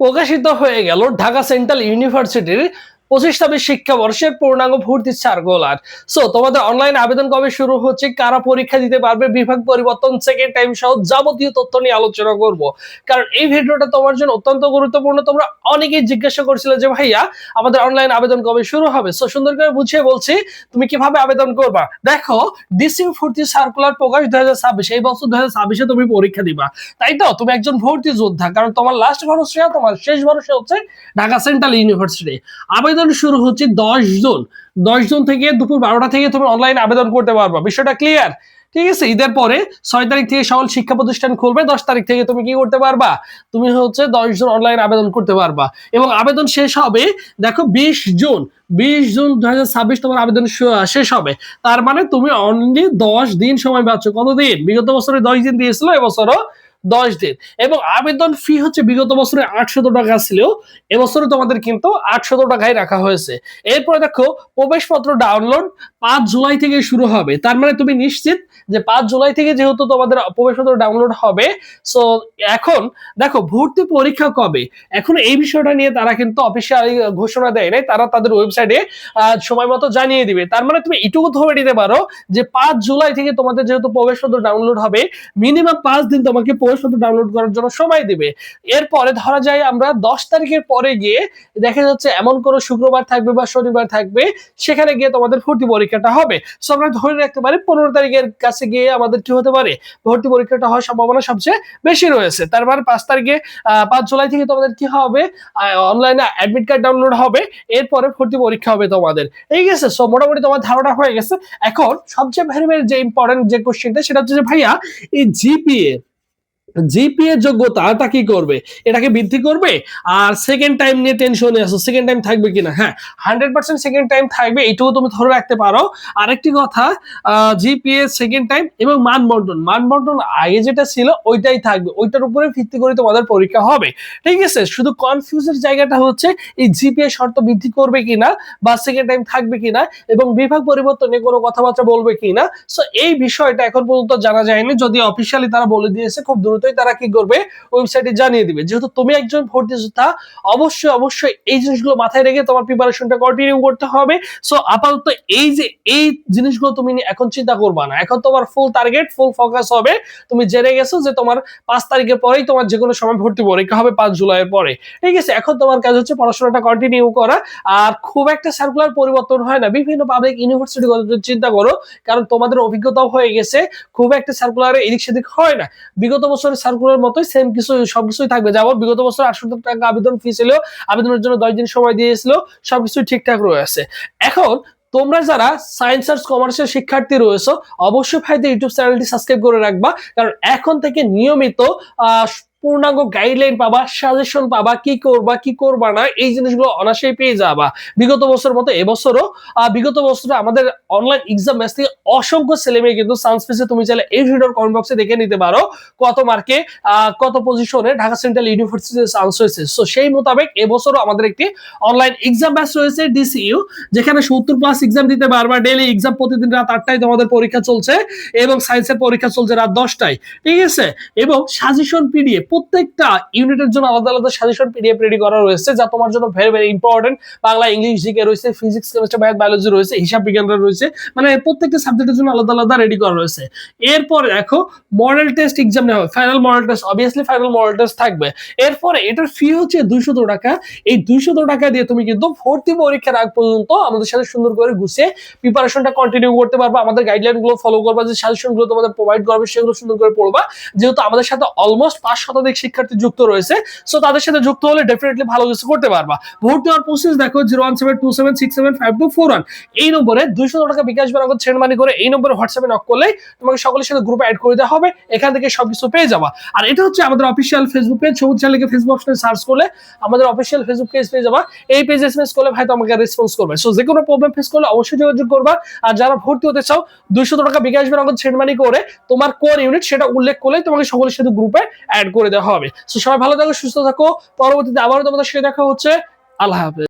প্রকাশিত হয়ে গেল ঢাকা সেন্ট্রাল ইউনিভার্সিটির 25 শিক্ষাবর্ষের পূর্ণাঙ্গ ভর্তি সার্কুলার। সো তোমাদের অনলাইন আবেদন কবে শুরু হচ্ছে, কারা পরীক্ষা দিতে পারবে, বিভাগ পরিবর্তন, সেকেন্ড টাইম সহ যাবতীয় তথ্য নিয়ে আলোচনা করব। কারণ এই ভিডিওটা তোমার জন্য অত্যন্ত গুরুত্বপূর্ণ। তোমরা অনেকেই জিজ্ঞাসা করছিলে যে ভাইয়া আমাদের অনলাইন আবেদন কবে শুরু হবে। সো সুন্দর করে বুঝিয়ে বলছি তুমি কিভাবে আবেদন করবা। দেখো, ডিসি ভর্তি সার্কুলার প্রকাশ 2026, এই বছর 2026 তুমি পরীক্ষা দিবা, তাই তো? তুমি একজন ভর্তি যোদ্ধা, কারণ তোমার লাস্ট ভরসা, তোমার শেষ ভরসা হচ্ছে ঢাকা সেন্ট্রাল ইউনিভার্সিটি। আবেদন শুরু হচ্ছে 10 জুন। 10 জুন থেকে দুপুর 12টা থেকে তুমি অনলাইন আবেদন করতে পারবা। বিষয়টা ক্লিয়ার? ঠিক আছে। ঈদের পরে 6 তারিখ থেকে সকল শিক্ষা প্রতিষ্ঠান খুলবে। 10 তারিখ থেকে তুমি কি করতে পারবা, তুমি হচ্ছে 10 জুন অনলাইন আবেদন করতে পারবা এবং আবেদন শেষ হবে দেখো 20 জুন। 20 জুন 2026 তোমার আবেদন শেষ হবে। তার মানে তুমি অনলি 10 দিন সময় পাচ্ছ। কতদিন? বিগত বছরে 10 দিন দিয়েছিল, এবছরও 10 দিন। এবং আবেদন ফি হচ্ছে বিগত বছরে 800 টাকা ছিল, এবছরে তোমাদের কিন্তু 800 টাকায় রাখা হয়েছে। এরপরে দেখো, প্রবেশপত্র ডাউনলোড 5 জুলাই থেকে শুরু হবে। তার মানে তুমি নিশ্চিত যে 5 জুলাই থেকে যেহেতু তোমাদের প্রবেশপত্র ডাউনলোড হবে। সো এখন দেখো, ভর্তি পরীক্ষা কবে, এখন এই বিষয়টা নিয়ে তারা কিন্তু অফিসিয়ালি ঘোষণা দেয় নাই, তারা তাদের ওয়েবসাইটে সময় মতো জানিয়ে দিবে। তার মানে তুমি এটুকু ধরে নিতে পারো যে 5 জুলাই থেকে তোমাদের যেহেতু প্রবেশপত্র ডাউনলোড হবে, মিনিমাম 5 দিন তোমাকে প্রবেশপত্র ডাউনলোড করার জন্য সময় দিবে। এরপরে ধরা যায় আমরা 10 তারিখের পরে গিয়ে দেখা যাচ্ছে এমন কোনো শুক্রবার থাকবে বা শনিবার থাকবে, সেখানে গিয়ে তোমাদের ভর্তি পরীক্ষাটা হবে। সো আমরা ধরে রাখতে পারি 15 তারিখের কাছে গিয়ে আমাদের কি হতে পারে, ভর্তি পরীক্ষাটা হওয়ার সম্ভাবনা সবচেয়ে বেশি রয়েছে। তার মানে 5 তারিখে 5 জুলাই থেকে তোমাদের কি হবে, অনলাইনে অ্যাডমিট কার্ড ডাউনলোড হবে, এরপরে ভর্তি পরীক্ষা হবে তোমাদের। ঠিক আছে। সো মোটামুটি তোমার ধারণা হয়ে গেছে। এখন সবচেয়ে ভেরি ভেরি যে ইম্পর্টেন্ট যে কোশ্চেনটা, সেটা হচ্ছে যে ভাইয়া এই জিপিএ যোগ্যতাটা কি করবে, এটাকে বৃদ্ধি করবে? আর সেকেন্ড টাইম নিয়ে টেনশনে আছো, সেকেন্ড টাইম থাকবে কিনা? হ্যাঁ, 100% সেকেন্ড টাইম থাকবে, এইটুকু তুমি ধরে রাখতে পারো। আরেকটি কথা, জিপিএ সেকেন্ড টাইম এবং মানবন্টন আগে যেটা ছিল ওইটাই থাকবে, ওইটার উপরে ভিত্তি করে তোমাদের পরীক্ষা হবে। ঠিক আছে। শুধু কনফিউজের জায়গাটা হচ্ছে এই জিপিএ শর্ত বৃদ্ধি করবে কিনা বা সেকেন্ড টাইম থাকবে কিনা এবং বিভাগ পরিবর্তনে কোনো কথাবার্তা বলবে কিনা। সো এই বিষয়টা এখন পর্যন্ত জানা যায়নি, যদি অফিসিয়ালি তারা বলে দিয়েছে খুব দ্রুতই তারা কি করবে, ওয়েবসাইটে জানিয়ে দিবে। যেহেতু তুমি একজন ভর্তি যোদ্ধা, অবশ্যই এই জিনিসগুলো মাথায় রেখে তোমার প্রিপারেশনটা কন্টিনিউ করতে হবে। সো আপাতত এই জিনিসগুলো তুমি এখন চিন্তা করবা না, এখন তোমার ফুল টার্গেট, ফুল ফোকাস হবে। তুমি জেনে গেছো যে তোমার 5 তারিখের পরেই তোমার যে কোনো সময় ভর্তি পরীক্ষা হবে, 5 জুলাইয়ের পরে। ঠিক আছে। এখন তোমার কাজ হচ্ছে পড়াশোনাটা কন্টিনিউ করা। আর খুব একটা সার্কুলার পরিবর্তন হয় না, বিভিন্ন পাবলিক ইউনিভার্সিটি চিন্তা করো, কারণ তোমাদের অভিজ্ঞতাও হয়ে গেছে, খুব একটা সার্কুলারে এদিক সেদিক হয় না। বিগত বছরের সার্কুলার মতোই সেম কিছু সবকিছুই থাকবে। যেমন বিগত বছর 800 টাকা আবেদন ফি ছিল, আবেদনের জন্য 10 দিন সময় দিয়েছিল, সবকিছু ঠিকঠাক রয়েছে। এখন তোমরা যারা সায়েন্স আর্টস কমার্সের শিক্ষার্থী রয়েছে, অবশ্যই ভাইদের ইউটিউব চ্যানেলটি সাবস্ক্রাইব করে রাখবা, কারণ এখন থেকে নিয়মিত পূর্ণাঙ্গ গাইডলাইন পাবা, সাজেশন পাবা, কি করবা কি করবা না, এই জিনিসগুলো অনায়াসেই পেয়ে যাবা। বিগত বছর মতো এবছরও বিগত বছরে আমাদের অনলাইন এক্সাম ব্যাচ থেকে অসংখ্য ছেলেমেয়ে কিন্তু চান্স পেয়েছে। তুমি চাইলে এই ভিডিওর কমেন্ট বক্সে দেখে নিতে পারো কত মার্কে কত পজিশনে ঢাকা সেন্ট্রাল ইউনিভার্সিটিতে চান্স হয়েছে। সো সেই মোতাবেক এবছরও আমাদের একটি অনলাইন এক্সাম ব্যাচ রয়েছে ডিসিইউ, যেখানে 70+ এক্সাম দিতে পারবা। ডেইলি এক্সাম প্রতিদিন রাত 8টায় তোমাদের পরীক্ষা চলছে এবং সায়েন্সের পরীক্ষা চলছে রাত 10টায়। ঠিক আছে। এবং সাজেশন পিডিএফ, প্রত্যেকটা ইউনিটের জন্য আলাদা আলাদা সাজেশন পিডিএফ রেডি করা রয়েছে, যা তোমার জন্য very very important. Bangla, English, GK রয়েছে, ফিজিক্স, কেমিস্ট্রি, ম্যাথ, বায়োলজি রয়েছে, হিসাব বিজ্ঞানরা রয়েছে, মানে প্রত্যেকটা সাবজেক্টের জন্য আলাদা আলাদা রেডি করা রয়েছে। এরপরে দেখো, মডেল টেস্ট এক্সাম নেওয়া হবে, final model test, obviously final model test থাকবে। এরপরে এটার ফি হচ্ছে 200 টাকা। এই 200 টাকা দিয়ে তুমি কিন্তু ভর্তি পরীক্ষার আগ পর্যন্ত আমাদের সাথে সুন্দর করে গুছিয়ে প্রিপারেশনটা কন্টিনিউ করতে পারবা। আমাদের গাইডলাইন গুলো ফলো করবা, যে সাজেশন গুলো তোমাদের প্রোভাইড করবে সেগুলো সুন্দর করে পড়বা। যেহেতু আমাদের সাথে অলমোস্ট 5 শতাধিক শিক্ষার্থী যুক্ত রয়েছে, সো তাদের সাথে যুক্ত হলে ডেফিনেটলি ভালো কিছু করতে পারবা। ভর্তি হওয়ার প্রসেস দেখো, 01727675241 এই নম্বরে 200 টাকা বিকাশ বা নগদ সেন্ড মানি করে এই নম্বরে হোয়াটসঅ্যাপে নক করলে তোমাকে সকলের সাথে গ্রুপে অ্যাড করে দেওয়া হবে, এখান থেকে সবকিছু পেয়ে যাবা। আর এটা হচ্ছে আমাদের অফিসিয়াল ফেসবুক পেজ, সবুজ চ্যানেলকে ফেসবুক অপশনে সার্চ করলে আমাদের অফিসিয়াল ফেসবুক পেজ পেয়ে যাবা। এই পেজে এসএমএস করলে ভাই তোমাকে রেসপন্স করবে। সো যে কোনো প্রবলেম ফেস করলে অবশ্যই যোগাযোগ করবা। আর যারা ভর্তি হতে চাও, 200 টাকা বিকাশ বা নগদ সেন্ড মানি করে তোমার কোর ইউনিট সেটা উল্লেখ করলে তোমাকে সকলের সাথে গ্রুপে অ্যাড করে দেওয়া হবে। সো সবাই ভালো থাকো, সুস্থ থাকো। পরবর্তীতে আবারও তোমাদের সাথে দেখা হচ্ছে। আল্লাহ হাফেজ।